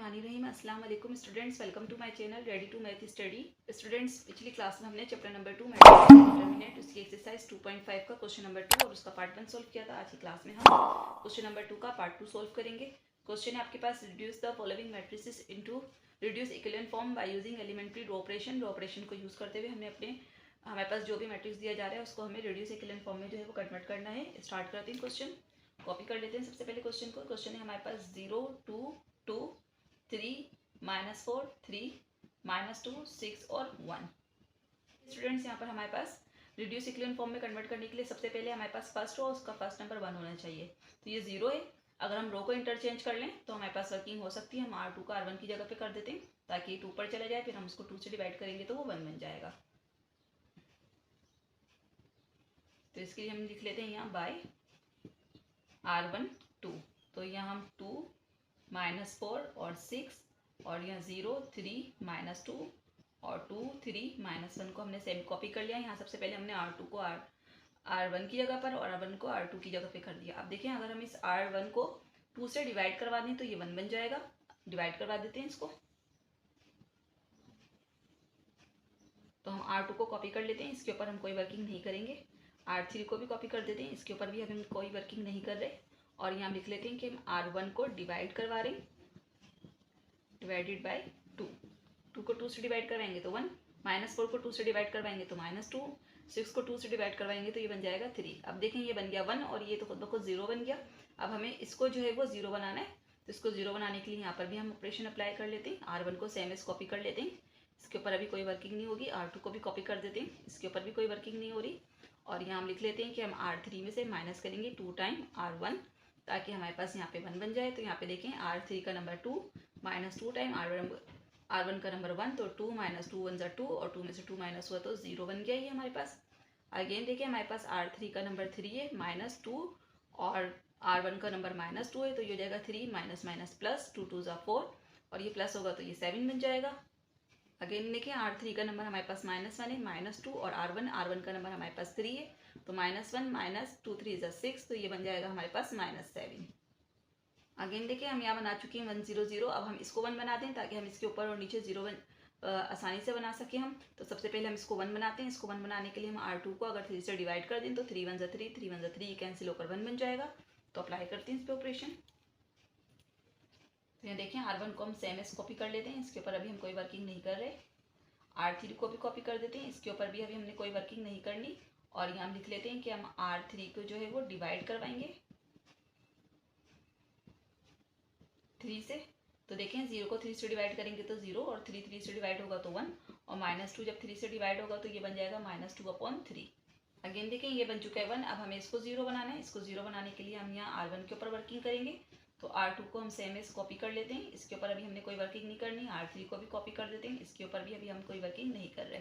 बिस्मिल्लाहिर्रहमानिर्रहीम। अस्सलाम वालेकुम students, welcome to my channel ready to math study. Students, पिछली क्लास में हमने चैप्टर नंबर 2 डिटरमिनेंट उसकी एक्सरसाइज 2.5 का क्वेश्चन नंबर 2 और उसका पार्ट 1 सोल्व किया था। आज की क्लास में हम क्वेश्चन नंबर 2 का पार्ट 2 सोल्व करेंगे। क्वेश्चन है आपके पास, reduce the following matrices into reduce equivalent form by using elementary row operation. Row operation को यूज करते हुए हमारे पास जो भी मैट्रिक्स दिया जा रहा है उसको हमें रिड्यूस इक्विवेलेंट फॉर्म में जो है वो कन्वर्ट करना है। स्टार्ट करते हैं क्वेश्चन, कॉपी कर लेते हैं सबसे पहले क्वेश्चन को। क्वेश्चन है हमारे पास 0 2 2 3 -4 3 -2 6 और 1। स्टूडेंट्स, यहाँ पर हमारे पास रिड्यूस इक्विवेलेंट फॉर्म में कन्वर्ट करने के लिए सबसे पहले हमारे पास फर्स्ट रो, उसका फर्स्ट नंबर 1 होना चाहिए। तो ये 0 है। अगर हम रो को इंटरचेंज कर लें तो हमारे पास वर्किंग हो सकती है। हम R2 का R1 की जगह पे कर देते हैं ताकि 2 पर चला जाए, फिर हम उसको 2 से डिवाइड करेंगे तो वो 1 बन जाएगा। तो इसके लिए हम लिख लेते हैं यहाँ बाय R1 2। तो यहाँ हम 2 -4 और 6 और यहाँ 0 3 -2 और 2 3 -1 को हमने सेम कॉपी कर लिया। यहाँ सबसे पहले हमने R2 को R1 की जगह पर और R1 को R2 की जगह पे कर दिया। अब देखें, अगर हम इस R1 को 2 से डिवाइड करवा दें तो ये 1 बन जाएगा। डिवाइड करवा देते हैं इसको। तो हम R2 को कॉपी कर लेते हैं, इसके ऊपर हम कोई वर्किंग नहीं करेंगे। R3 को भी कॉपी कर देते हैं, इसके ऊपर भी हम कोई वर्किंग नहीं कर रहे। और यहाँ लिख लेते हैं कि हम R1 को डिवाइड करवा रहे हैं, डिवाइडेड बाय 2। 2 को 2 से डिवाइड करवाएंगे तो 1, -4 को 2 से डिवाइड करवाएंगे तो -2, 6 को 2 से डिवाइड करवाएंगे तो ये बन जाएगा 3। अब देखें, ये बन गया 1 और ये तो खुद ब खुद 0 बन गया। अब हमें इसको जो है वो 0 बनाना है। तो इसको 0 बनाने के लिए यहाँ पर भी हम ऑपरेशन अप्लाई कर लेते हैं। R1 को सेम एज कॉपी कर लेते हैं, इसके ऊपर अभी कोई वर्किंग नहीं होगी। R2 को भी कॉपी कर देते हैं, इसके ऊपर भी कोई वर्किंग नहीं हो रही। और यहाँ हम लिख लेते हैं कि हम R3 में से माइनस करेंगे 2 टाइम R1 ताकि हमारे पास यहाँ पे 1 बन जाए। तो यहाँ पे देखें, R3 का नंबर 2 -2 टाइम R1 का नंबर 1, तो 2 - 2 1 2 और 2 में से 2 माइनस हुआ तो 0 बन गया ये हमारे पास। अगेन देखिए, हमारे पास R3 का नंबर 3 है -2 और R1 का नंबर -2 है, तो ये हो जाएगा 3 प्लस 2 2 4 और ये प्लस होगा तो ये 7 बन जाएगा। अगेन देखिए, R3 का नंबर हमारे पास -1 है, -2 और R1 का नंबर हमारे पास 3 है, तो -1 -2 3 6, तो ये बन जाएगा हमारे पास -7। अगेन देखिए, हम यहाँ बना चुके हैं 1 0 0। अब हम इसको 1 बना दें ताकि हम इसके ऊपर और नीचे 0 आसानी से बना सके हम। तो सबसे पहले हम इसको 1 बनाते हैं। इसको 1 बनाने के लिए हम R2 को अगर 3 से डिवाइड कर दें तो 3 1 3 3 1 3 कैंसिल होकर 1 बन जाएगा। तो अप्लाई करते हैं इस पर ऑपरेशन। तो यहाँ देखें, R1 को हम सेम एज कॉपी कर लेते हैं, इसके ऊपर अभी हम कोई वर्किंग नहीं कर रहे। R3 को भी कॉपी कर देते हैं, इसके ऊपर भी अभी हमने कोई वर्किंग नहीं करनी। और यहाँ हम लिख लेते हैं कि हम R3 को जो है वो डिवाइड करवाएंगे 3 से। तो देखें, 0 को 3 से डिवाइड करेंगे तो 0 और 3 3 से डिवाइड होगा तो 1 और -2 जब 3 से डिवाइड होगा तो ये बन जाएगा -2/3। अगेन देखें, ये बन चुका है 1। अब हमें इसको 0 बनाना है। इसको 0 बनाने के लिए हम यहाँ R1 के ऊपर वर्किंग करेंगे। तो R2 को हम सेम एज कॉपी कर लेते हैं, इसके ऊपर अभी हमने कोई वर्किंग नहीं करनी। R3 को भी कॉपी कर देते हैं, इसके ऊपर भी अभी हम कोई वर्किंग नहीं कर रहे।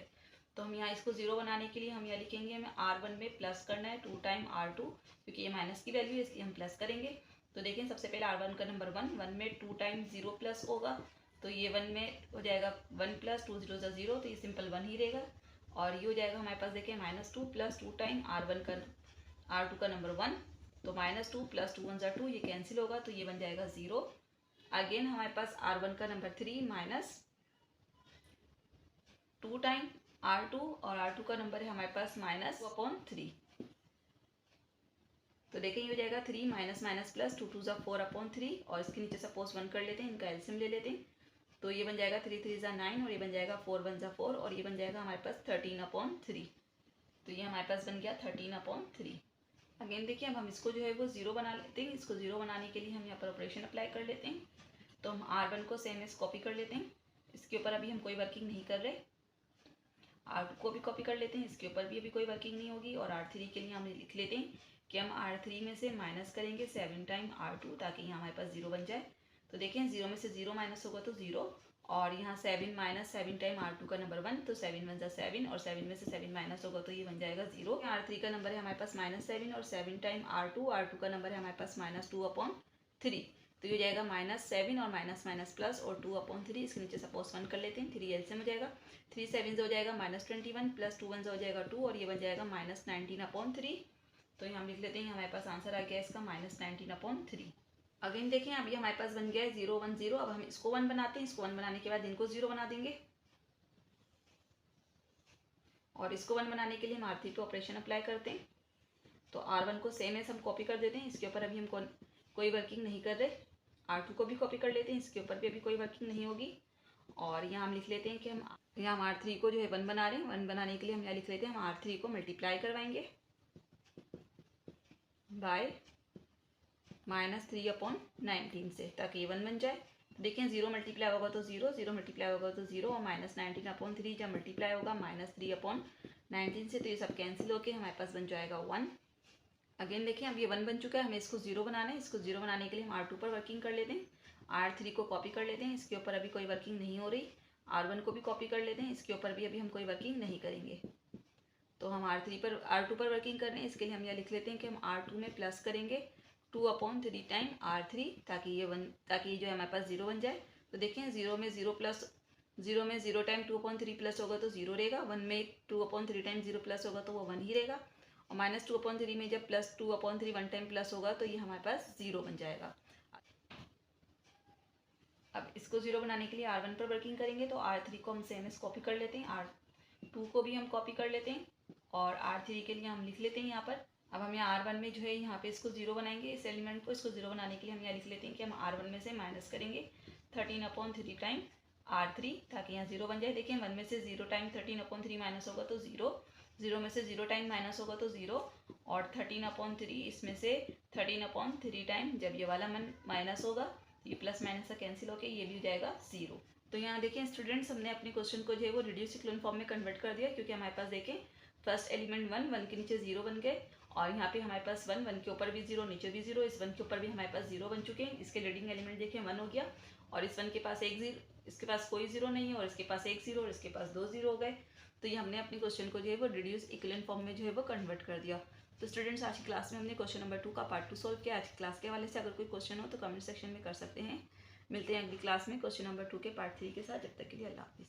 तो हम यहाँ इसको 0 बनाने के लिए हम यहाँ लिखेंगे, हमें R1 में प्लस करना है 2 टाइम R2, क्योंकि ये माइनस की वैल्यू है इसलिए हम प्लस करेंगे। तो देखें, सबसे पहले R1 का नंबर 1 में 2 टाइम 0 प्लस होगा, तो ये 1 में हो जाएगा 1 प्लस 2 0 0, तो ये सिंपल 1 ही रहेगा। और ये हो जाएगा हमारे पास, देखें, -2 प्लस 2 टाइम R2 का नंबर 1, तो -2 प्लस 2 1 2, ये कैंसिल होगा तो ये बन जाएगा 0। अगेन हमारे पास R1 का नंबर 3 -2 टाइम R2 और R2 का नंबर है हमारे पास -2/3। तो देखें, ये हो जाएगा 3 प्लस 2 2 4/3 और इसके नीचे सपोज 1 कर लेते हैं, इनका एलसीएम ले लेते हैं। तो ये बन जाएगा 3 3 9 और ये बन जाएगा 4 1 4 और ये बन जाएगा हमारे पास 13/3। तो ये हमारे पास बन गया 13/3। अगेन देखिए, अब हम इसको जो है वो 0 बना लेते हैं। इसको 0 बनाने के लिए हम यहाँ पर ऑपरेशन अप्लाई कर लेते हैं। तो हम R1 को सेम एज कॉपी कर लेते हैं, इसके ऊपर अभी हम कोई वर्किंग नहीं कर रहे। R2 को भी कॉपी कर लेते हैं, इसके ऊपर भी अभी कोई वर्किंग नहीं होगी। और R3 के लिए हम लिख लेते हैं कि हम R3 में से माइनस करेंगे 7 टाइम R2 ताकि यहाँ हमारे पास 0 बन जाए। तो देखें, 0 में से 0 माइनस होगा तो 0 और यहाँ 7 -7 टाइम R2 का नंबर 1, तो 7 1 7 और 7 में से 7 माइनस होगा तो ये बन जाएगा 0। R3 का नंबर है हमारे पास -7 और 7 टाइम R2 का नंबर है हमारे पास -2/3, तो ये हो जाएगा -7 और माइनस प्लस और 2/3। इसके नीचे सपोज 1 कर लेते हैं, 3 एलसीएम हो जाएगा, 3 7 हो जाएगा -21 प्लस 2 1 हो जाएगा 2 और ये बन जाएगा -19/3। तो यहाँ हम लिख लेते हैं, हमारे पास आंसर आ गया इसका -19/3। अगेन देखें अभी हमारे पास बन गया है 0 1 0। अब हम इसको 1 बनाते हैं, इसको 1 बनाने के बाद इनको 0 बना देंगे और इसको 1 बनाने के लिए हम R3 पे ऑपरेशन अप्लाई करते हैं। तो R1 को सेम एस हम कॉपी कर देते हैं, इसके ऊपर अभी हम कोई वर्किंग नहीं कर रहे। R2 को भी कॉपी कर लेते हैं, इसके ऊपर भी अभी कोई वर्किंग नहीं होगी। और यहाँ हम लिख लेते हैं कि हम R3 को जो है 1 बना रहे हैं। 1 बनाने के लिए हम यहाँ लिख लेते हैं हम R3 को मल्टीप्लाई करवाएंगे बाय -3/19 से, ताकि ये 1 बन जाए। देखिए 0 मल्टीप्लाई होगा तो 0, 0 मल्टीप्लाई होगा तो 0 और -19/3 जब मल्टीप्लाई होगा -3/19 से, तो ये सब कैंसिल होकर हमारे पास बन जाएगा 1। अगेन देखिए अब ये 1 बन चुका है, हमें इसको 0 बनाना है। इसको 0 बनाने के लिए हम R2 पर वर्किंग कर लेते हैं, R3 को कॉपी कर लेते हैं, इसके ऊपर अभी कोई वर्किंग नहीं हो रही। R1 को भी कॉपी कर लेते हैं, इसके ऊपर भी अभी हम कोई वर्किंग नहीं करेंगे। तो हम R2 पर वर्किंग कर रहे हैं, इसके लिए हम यह लिख लेते हैं कि हम R2 में प्लस करेंगे 2/3 टाइम R3, ताकि ये जो है हमारे पास 0 बन जाए। तो देखें 0 में 0 टाइम 2/3 प्लस होगा तो 0 रहेगा, 1 में 2/3 टाइम 0 प्लस होगा तो वो 1 ही रहेगा। और -2/3 में जब प्लस 2/3 1 टाइम प्लस होगा तो ये हमारे पास 0 बन जाएगा। अब इसको 0 बनाने के लिए R1 पर वर्किंग करेंगे, तो R3 को हम सेम एस कॉपी कर लेते हैं, R2 को भी हम कॉपी कर लेते हैं और R3 के लिए हम लिख लेते हैं यहाँ पर। अब हम यहाँ R1 में जो है यहाँ पे इसको 0 बनाएंगे, इस एलिमेंट को। इसको 0 बनाने के लिए हम यहाँ लिख लेते हैं कि हम R1 में से माइनस करेंगे 13/3 टाइम R3, ताकि यहाँ 0 बन जाए। देखिए 1 में से 0 टाइम 13/3 माइनस होगा तो 0, 0 में से 0 टाइम माइनस होगा तो 0, और 13/3 इसमें से 13/3 टाइम जब ये वाला माइनस होगा, ये प्लस माइनस का कैंसिल होकर ये भी हो जाएगा 0। तो यहाँ देखें स्टूडेंट्स, हमने अपने क्वेश्चन को जो है वो रिड्यूस इक्वेशन फॉर्म में कन्वर्ट कर दिया, क्योंकि हमारे पास देखें फर्स्ट एलिमेंट 1, 1 के नीचे 0 बन गए, और यहाँ पे हमारे पास 1, 1 के ऊपर भी 0, नीचे भी 0, इस 1 के ऊपर भी हमारे पास 0 बन चुके हैं। इसके लीडिंग एलिमेंट देखें 1 हो गया, और इस 1 के पास एक 0, इसके पास कोई 0 नहीं है, और इसके पास एक 0 और इसके पास 2 0 हो गए। तो ये हमने अपने क्वेश्चन को जो है वो रिड्यूस इक्वेशन फॉर्म में जो है वो कन्वर्ट कर दिया। तो स्टूडेंट्स, आज की क्लास में हमने क्वेश्चन नंबर 2 का पार्ट 2 सॉल्व किया। आज की क्लास के हवाले से अगर कोई क्वेश्चन हो तो कमेंट सेक्शन में कर सकते हैं। मिलते हैं अगली क्लास में क्वेश्चन नंबर 2 के पार्ट 3 के साथ। जब तक के लिए अल्लाह हाफिज़।